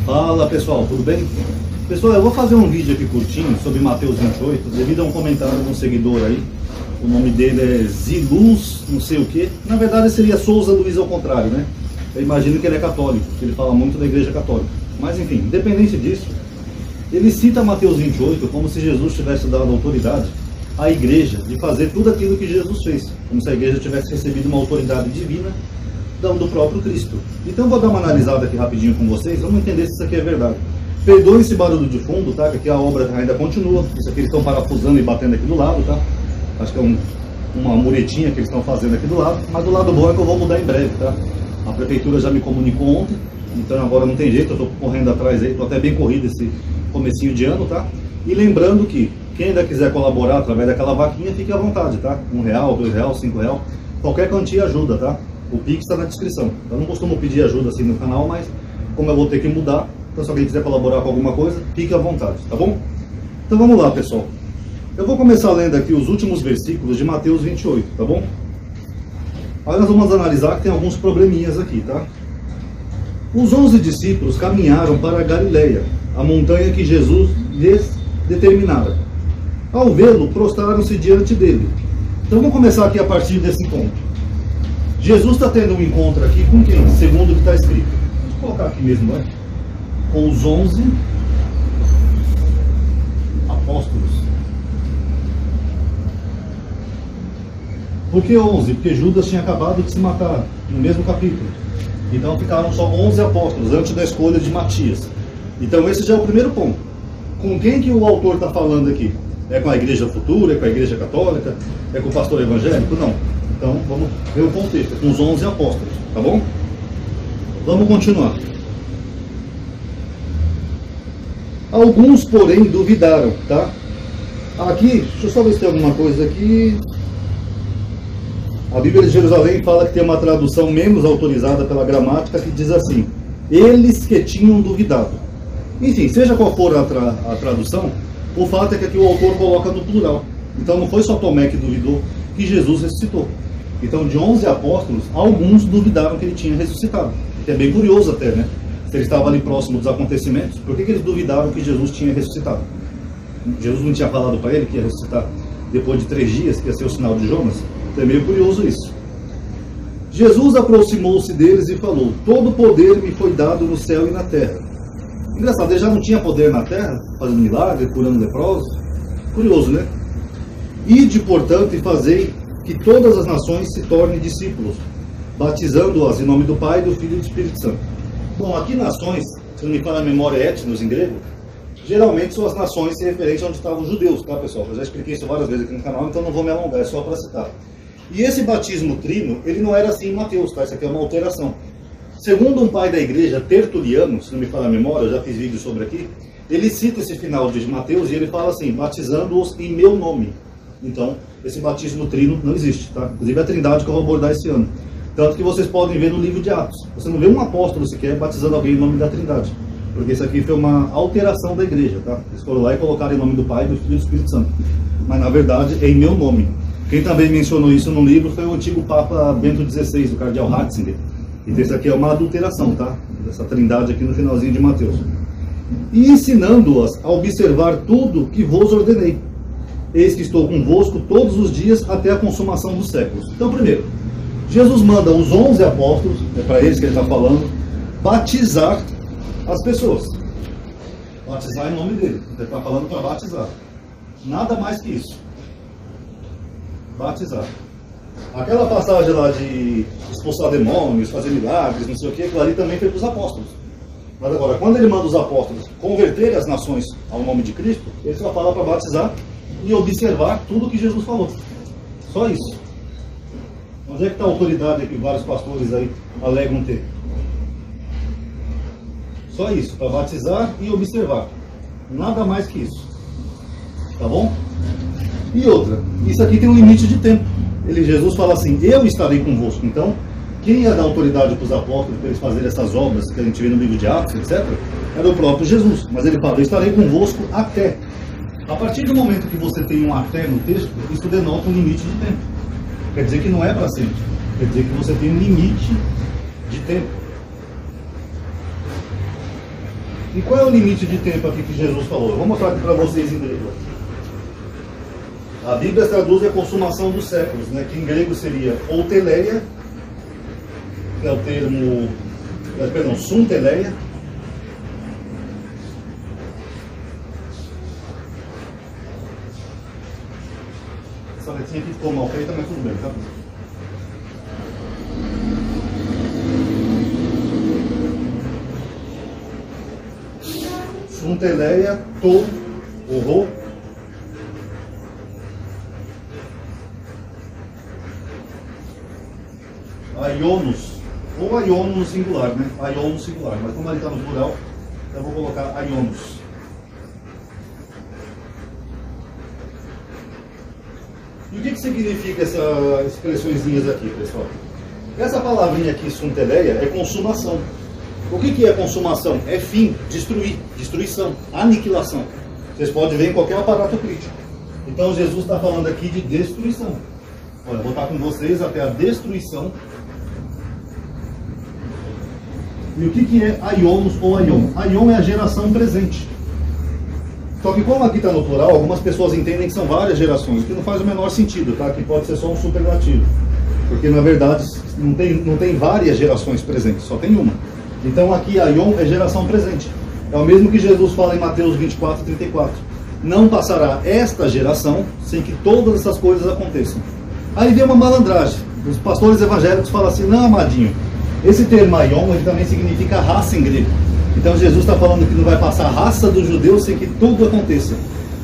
Fala pessoal, tudo bem? Pessoal, eu vou fazer um vídeo aqui curtinho sobre Mateus 28, devido a um comentário de um seguidor aí. O nome dele é Ziluz, não sei o que. Na verdade seria Souza Luiz ao contrário, né? Eu imagino que ele é católico, que ele fala muito da igreja católica. Mas enfim, independente disso, ele cita Mateus 28 como se Jesus tivesse dado autoridade à igreja de fazer tudo aquilo que Jesus fez. Como se a igreja tivesse recebido uma autoridade divina do próprio Cristo. Então vou dar uma analisada aqui rapidinho com vocês, vamos entender se isso aqui é verdade. Perdoe esse barulho de fundo, tá? Que aqui a obra ainda continua. Isso aqui eles estão parafusando e batendo aqui do lado, tá? Acho que é uma muretinha que eles estão fazendo aqui do lado. Mas do lado bom é que eu vou mudar em breve, tá? A prefeitura já me comunicou ontem, então agora não tem jeito, eu tô correndo atrás aí, tô até bem corrido esse comecinho de ano, tá? E lembrando que quem ainda quiser colaborar através daquela vaquinha, fique à vontade, tá? R$1, R$2, R$5, qualquer quantia ajuda, tá? O Pix está na descrição. Eu não costumo pedir ajuda assim no canal, mas como eu vou ter que mudar, então se alguém quiser colaborar com alguma coisa, fique à vontade, tá bom? Então vamos lá, pessoal. Eu vou começar lendo aqui os últimos versículos de Mateus 28, tá bom? Aí nós vamos analisar que tem alguns probleminhas aqui, tá? Os 11 discípulos caminharam para a Galileia, a montanha que Jesus lhes determinara. Ao vê-lo, prostraram-se diante dele. Então vamos começar aqui a partir desse ponto. Jesus está tendo um encontro aqui com quem? Segundo o que está escrito. Vamos colocar aqui mesmo, né? Com os 11 apóstolos. Por que 11? Porque Judas tinha acabado de se matar no mesmo capítulo. Então ficaram só 11 apóstolos antes da escolha de Matias. Então esse já é o primeiro ponto. Com quem que o autor está falando aqui? É com a igreja futura? É com a igreja católica? É com o pastor evangélico? Não. Então vamos ver o contexto. É com os 11 apóstolos, tá bom? Vamos continuar. Alguns, porém, duvidaram, tá? Aqui, deixa eu só ver se tem alguma coisa aqui. A Bíblia de Jerusalém fala que tem uma tradução menos autorizada pela gramática que diz assim: eles que tinham duvidado. Enfim, seja qual for a tradução, o fato é que aqui o autor coloca no plural. Então não foi só Tomé que duvidou que Jesus ressuscitou. Então de 11 apóstolos, alguns duvidaram que ele tinha ressuscitado. Que é bem curioso até, né? Se ele estava ali próximo dos acontecimentos, por que eles duvidaram que Jesus tinha ressuscitado? Jesus não tinha falado para ele que ia ressuscitar depois de 3 dias, que ia ser o sinal de Jonas? Então é meio curioso isso. Jesus aproximou-se deles e falou: todo poder me foi dado no céu e na terra. Engraçado, ele já não tinha poder na terra, fazendo milagre, curando leprosos. Curioso, né? Ide, portanto, e fazei que todas as nações se tornem discípulos, batizando-as em nome do Pai, do Filho e do Espírito Santo. Bom, aqui nações, se não me fala a memória, etnos em grego, geralmente são as nações referentes a onde estavam os judeus, tá, pessoal? Eu já expliquei isso várias vezes aqui no canal, então não vou me alongar, é só para citar. E esse batismo trino, ele não era assim em Mateus, tá? Isso aqui é uma alteração. Segundo um pai da igreja, Tertuliano, se não me fala a memória, eu já fiz vídeo sobre aqui, ele cita esse final de Mateus e ele fala assim: batizando-os em meu nome. Então, esse batismo trino não existe, tá? Inclusive a trindade que eu vou abordar esse ano. Tanto que vocês podem ver no livro de Atos. Você não vê um apóstolo sequer batizando alguém em nome da trindade. Porque isso aqui foi uma alteração da igreja, tá? Eles foram lá e colocaram em nome do Pai, do Filho e do Espírito Santo. Mas na verdade é em meu nome. Quem também mencionou isso no livro foi o antigo Papa Bento XVI, o cardeal Ratzinger. Então isso aqui é uma adulteração, tá? Essa trindade aqui no finalzinho de Mateus. E ensinando-as a observar tudo que vos ordenei. Eis que estou convosco todos os dias até a consumação dos séculos. Então, primeiro, Jesus manda os 11 apóstolos, é para eles que ele está falando, batizar as pessoas. Batizar em nome dele. Ele está falando para batizar. Nada mais que isso. Batizar. Aquela passagem lá de expulsar demônios, fazer milagres, não sei o que, aquilo ali também foi para os apóstolos. Mas agora, quando ele manda os apóstolos converter as nações ao nome de Cristo, ele só fala para batizar e observar tudo o que Jesus falou. Só isso. Onde é que está a autoridade que vários pastores aí alegam ter? Só isso, para batizar e observar. Nada mais que isso. Tá bom? E outra, isso aqui tem um limite de tempo. Jesus fala assim: eu estarei convosco. Então, quem ia dar autoridade para os apóstolos para eles fazerem essas obras que a gente vê no livro de Atos, etc., era o próprio Jesus. Mas ele fala: eu estarei convosco até. A partir do momento que você tem um até no texto, isso denota um limite de tempo. Quer dizer que não é para sempre. Quer dizer que você tem um limite de tempo. E qual é o limite de tempo aqui que Jesus falou? Eu vou mostrar aqui para vocês em grego. A Bíblia traduz a consumação dos séculos, né? Que em grego seria ou teleia, que é o termo, perdão, sunteleia. Essa letrinha aqui ficou mal feita, mas tudo bem, tá? Sunteleia, to, o ro. Aionos, ou aiono no singular, né? Aion no singular, mas como ele está no plural, eu vou colocar aionos. E o que significa essas expressõezinhas aqui, pessoal? Essa palavrinha aqui, sunteleia, é consumação. O que é consumação? É fim, destruir, destruição, aniquilação. Vocês podem ver em qualquer aparato crítico. Então Jesus está falando aqui de destruição. Olha, vou estar com vocês até a destruição. E o que é aionos ou aion? Aion é a geração presente. Só que como aqui está no plural, algumas pessoas entendem que são várias gerações, o que não faz o menor sentido, tá? Que pode ser só um superlativo. Porque na verdade não tem várias gerações presentes, só tem uma. Então aqui aion é geração presente. É o mesmo que Jesus fala em Mateus 24, 34. Não passará esta geração sem que todas essas coisas aconteçam. Aí vem uma malandragem. Os pastores evangélicos falam assim: não, amadinho, esse termo aion ele também significa raça em grego. Então Jesus está falando que não vai passar a raça dos judeus sem que tudo aconteça.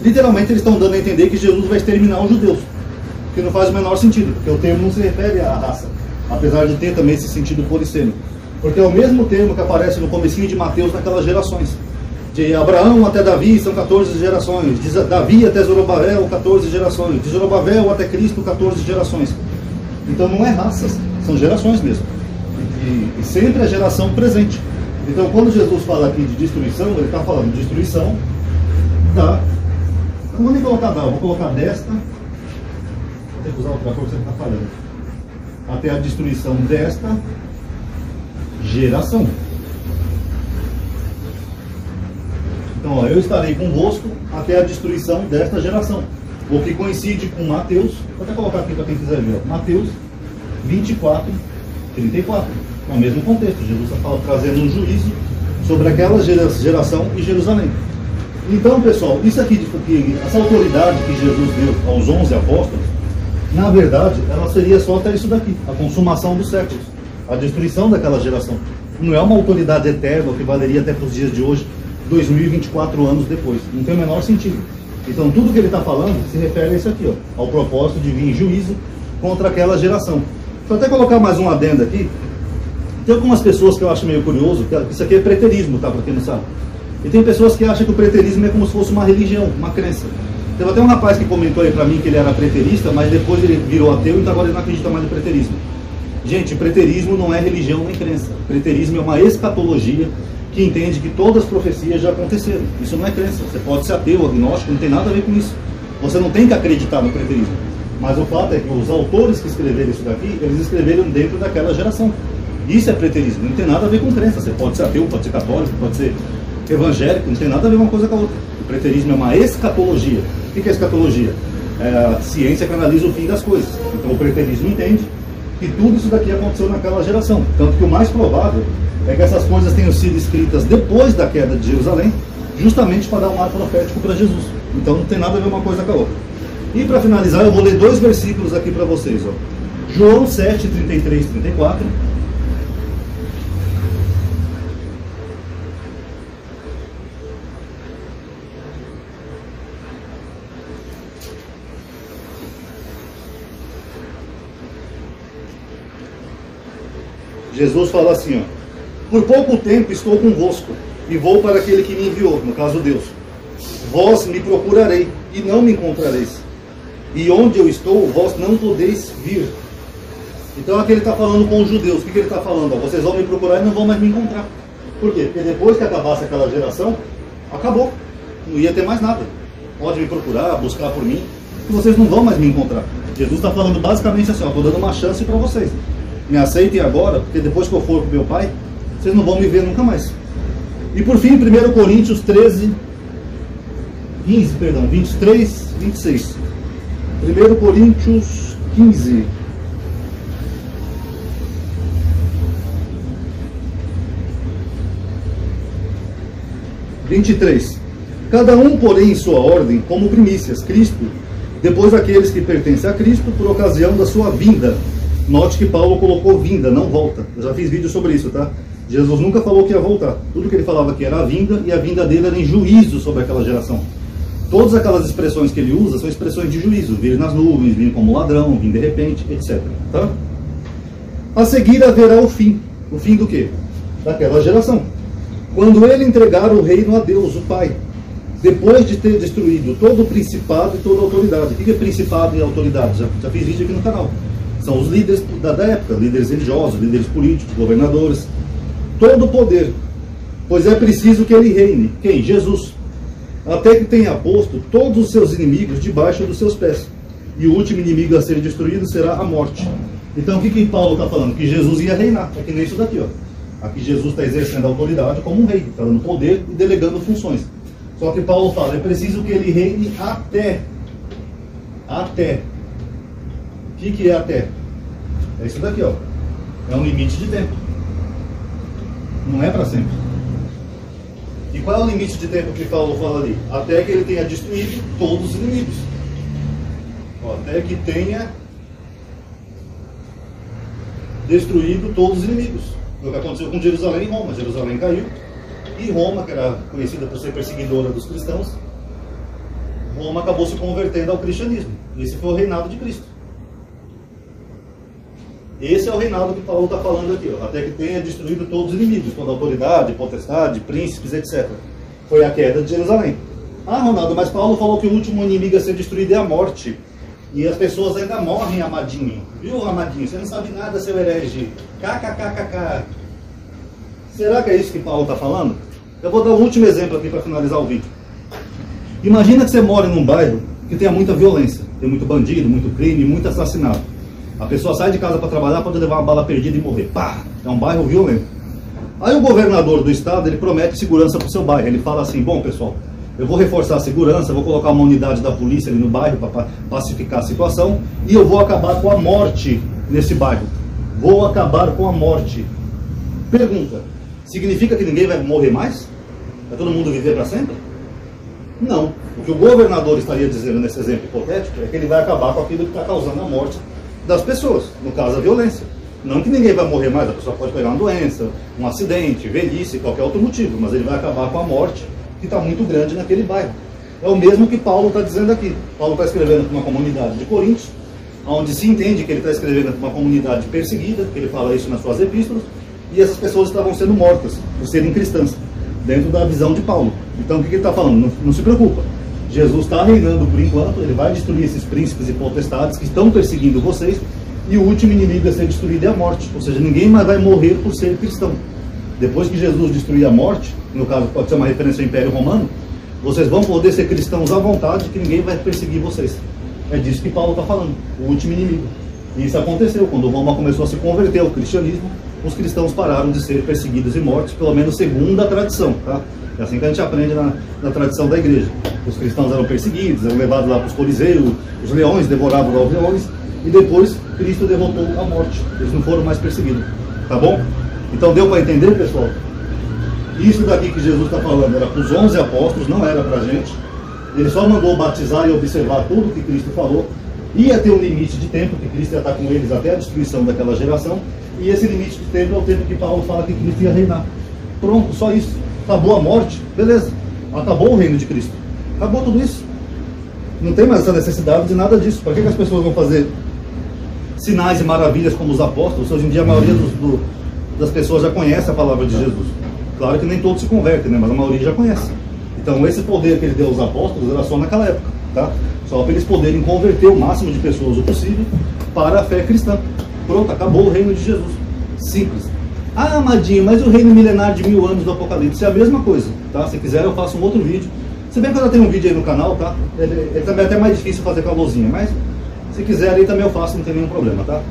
Literalmente eles estão dando a entender que Jesus vai exterminar os judeus. Que não faz o menor sentido, porque o termo não se refere à raça. Apesar de ter também esse sentido polissêmico. Porque é o mesmo termo que aparece no comecinho de Mateus naquelas gerações. De Abraão até Davi são 14 gerações. De Davi até Zorobabel, 14 gerações. De Zorobabel até Cristo, 14 gerações. Então não é raças, são gerações mesmo. E sempre a geração presente. Então quando Jesus fala aqui de destruição, ele está falando de destruição da... Não vou nem colocar da, vou colocar desta. Vou ter que usar outra cor que você está falando. Até a destruição desta geração. Então, ó, eu estarei convosco até a destruição desta geração. O que coincide com Mateus, vou até colocar aqui para quem quiser ver, ó, Mateus 24, 34. É o mesmo contexto. Jesus está trazendo um juízo sobre aquela geração e Jerusalém. Então, pessoal, isso aqui, essa autoridade que Jesus deu aos 11 apóstolos, na verdade, ela seria só até isso daqui, a consumação dos séculos, a destruição daquela geração. Não é uma autoridade eterna que valeria até para os dias de hoje, 2024 anos depois. Não tem o menor sentido. Então, tudo que ele está falando se refere a isso aqui, ó, ao propósito de vir em juízo contra aquela geração. Deixa eu até colocar mais um adendo aqui. Tem algumas pessoas que eu acho meio curioso, que isso aqui é preterismo, tá? Para quem não sabe. E tem pessoas que acham que o preterismo é como se fosse uma religião, uma crença. Teve até um rapaz que comentou aí para mim que ele era preterista, mas depois ele virou ateu, então agora ele não acredita mais no preterismo. Gente, preterismo não é religião nem crença. Preterismo é uma escatologia que entende que todas as profecias já aconteceram. Isso não é crença. Você pode ser ateu, agnóstico, não tem nada a ver com isso. Você não tem que acreditar no preterismo. Mas o fato é que os autores que escreveram isso daqui, eles escreveram dentro daquela geração. Isso é preterismo, não tem nada a ver com crença. Você pode ser ateu, pode ser católico, pode ser evangélico, não tem nada a ver uma coisa com a outra. O preterismo é uma escatologia. O que é escatologia? É a ciência que analisa o fim das coisas. Então o preterismo entende que tudo isso daqui aconteceu naquela geração. Tanto que o mais provável é que essas coisas tenham sido escritas depois da queda de Jerusalém, justamente para dar um ar profético para Jesus. Então não tem nada a ver uma coisa com a outra. E para finalizar, eu vou ler 2 versículos aqui para vocês. Ó. João 7, 33 e 34. Jesus fala assim, ó: por pouco tempo estou convosco, e vou para aquele que me enviou, no caso Deus. Vós me procurarei, e não me encontrareis. E onde eu estou, vós não podeis vir. Então aqui ele está falando com os judeus. O que ele está falando? Ó, vocês vão me procurar e não vão mais me encontrar. Por quê? Porque depois que acabasse aquela geração, acabou. Não ia ter mais nada. Pode me procurar, buscar por mim, que vocês não vão mais me encontrar. Jesus está falando basicamente assim, estou dando uma chance para vocês. Me aceitem agora, porque depois que eu for com meu pai, vocês não vão me ver nunca mais. E por fim, 1 Coríntios 23, 26. 1 Coríntios 15. 23. Cada um, porém, em sua ordem, como primícias, Cristo, depois aqueles que pertencem a Cristo, por ocasião da sua vinda. Note que Paulo colocou vinda, não volta. Eu já fiz vídeo sobre isso, tá? Jesus nunca falou que ia voltar. Tudo que ele falava aqui era a vinda, e a vinda dele era em juízo sobre aquela geração. Todas aquelas expressões que ele usa são expressões de juízo. Vir nas nuvens, vir como ladrão, vir de repente, etc. Tá? A seguir haverá o fim. O fim do quê? Daquela geração. Quando ele entregar o reino a Deus, o Pai, depois de ter destruído todo o principado e toda a autoridade. O que é principado e autoridade? Já fiz vídeo aqui no canal. São os líderes da época, líderes religiosos, líderes políticos, governadores. Todo o poder. Pois é preciso que ele reine. Quem? Jesus. Até que tenha posto todos os seus inimigos debaixo dos seus pés. E o último inimigo a ser destruído será a morte. Então o que Paulo está falando? Que Jesus ia reinar. É que nem isso daqui, ó. Aqui Jesus está exercendo a autoridade como um rei, está dando poder e delegando funções. Só que Paulo fala, é preciso que ele reine até. Até. O que é até? É isso daqui, ó. É um limite de tempo. Não é para sempre. E qual é o limite de tempo que Paulo fala ali? Até que ele tenha destruído todos os inimigos. Ó, até que tenha destruído todos os inimigos. Foi o que aconteceu com Jerusalém e Roma. Jerusalém caiu. E Roma, que era conhecida por ser perseguidora dos cristãos, Roma acabou se convertendo ao cristianismo. Esse foi o reinado de Cristo. Esse é o reinado que Paulo está falando aqui, ó, até que tenha destruído todos os inimigos, toda autoridade, potestade, príncipes, etc. Foi a queda de Jerusalém. Ah, Ronaldo, mas Paulo falou que o último inimigo a ser destruído é a morte. E as pessoas ainda morrem, amadinho. Viu, amadinho? Você não sabe nada, seu herege. KKKKK. Será que é isso que Paulo está falando? Eu vou dar um último exemplo aqui para finalizar o vídeo. Imagina que você mora num bairro que tenha muita violência. Tem muito bandido, muito crime, muito assassinato. A pessoa sai de casa para trabalhar, pode levar uma bala perdida e morrer. Pá! É um bairro violento. Aí o governador do estado, ele promete segurança para o seu bairro. Ele fala assim, bom pessoal, eu vou reforçar a segurança, vou colocar uma unidade da polícia ali no bairro para pacificar a situação e eu vou acabar com a morte nesse bairro. Vou acabar com a morte. Pergunta, significa que ninguém vai morrer mais? Vai todo mundo viver para sempre? Não. O que o governador estaria dizendo nesse exemplo hipotético é que ele vai acabar com aquilo que está causando a morte das pessoas, no caso a violência. Não que ninguém vai morrer mais, a pessoa pode pegar uma doença, um acidente, velhice, qualquer outro motivo, mas ele vai acabar com a morte que está muito grande naquele bairro. É o mesmo que Paulo está dizendo aqui. Paulo está escrevendo para uma comunidade de Coríntios, onde se entende que ele está escrevendo para uma comunidade perseguida, que ele fala isso nas suas epístolas, e essas pessoas estavam sendo mortas por serem cristãs, dentro da visão de Paulo. Então o que ele está falando? Não se preocupa. Jesus está reinando por enquanto, ele vai destruir esses príncipes e potestades que estão perseguindo vocês, e o último inimigo a ser destruído é a morte. Ou seja, ninguém mais vai morrer por ser cristão. Depois que Jesus destruir a morte, no caso pode ser uma referência ao Império Romano, vocês vão poder ser cristãos à vontade, que ninguém vai perseguir vocês. É disso que Paulo está falando, o último inimigo. E isso aconteceu, quando Roma começou a se converter ao cristianismo, os cristãos pararam de ser perseguidos e mortos, pelo menos segundo a tradição, tá? É assim que a gente aprende na tradição da igreja. Os cristãos eram perseguidos, eram levados lá para os coliseus, os leões devoravam lá os leões, e depois Cristo derrotou a morte. Eles não foram mais perseguidos, tá bom? Então deu para entender, pessoal? Isso daqui que Jesus está falando era para os 11 apóstolos, não era para a gente. Ele só mandou batizar e observar tudo que Cristo falou. Ia ter um limite de tempo, que Cristo ia estar com eles até a destruição daquela geração. E esse limite de tempo é o tempo que Paulo fala que Cristo ia reinar. Pronto, só isso. Acabou a morte, beleza. Acabou o reino de Cristo. Acabou tudo isso. Não tem mais essa necessidade de nada disso. Para que as pessoas vão fazer sinais e maravilhas como os apóstolos? Hoje em dia a maioria das pessoas já conhece a palavra de Jesus. Claro que nem todos se convertem, né? Mas a maioria já conhece. Então esse poder que ele deu aos apóstolos era só naquela época, tá? Só para eles poderem converter o máximo de pessoas o possível para a fé cristã. Pronto, acabou o reino de Jesus. Simples. Ah, amadinho, mas o reino milenar de 1000 anos do Apocalipse é a mesma coisa, tá? Se quiser eu faço um outro vídeo. Se bem que eu já tenho um vídeo aí no canal, tá? Ele também é até mais difícil fazer com a luzinha, mas se quiser aí também eu faço, não tem nenhum problema, tá?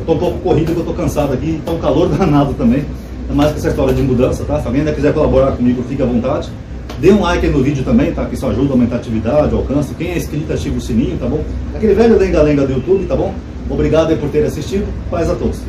Eu tô um pouco corrido, eu tô cansado aqui, tá um calor danado também. É mais que essa história de mudança, tá? Se alguém ainda quiser colaborar comigo, fique à vontade. Dê um like aí no vídeo também, tá? Que isso ajuda a aumentar a atividade, o alcance. Quem é inscrito, ativa o sininho, tá bom? Aquele velho lenga-lenga do YouTube, tá bom? Obrigado aí por ter assistido. Paz a todos.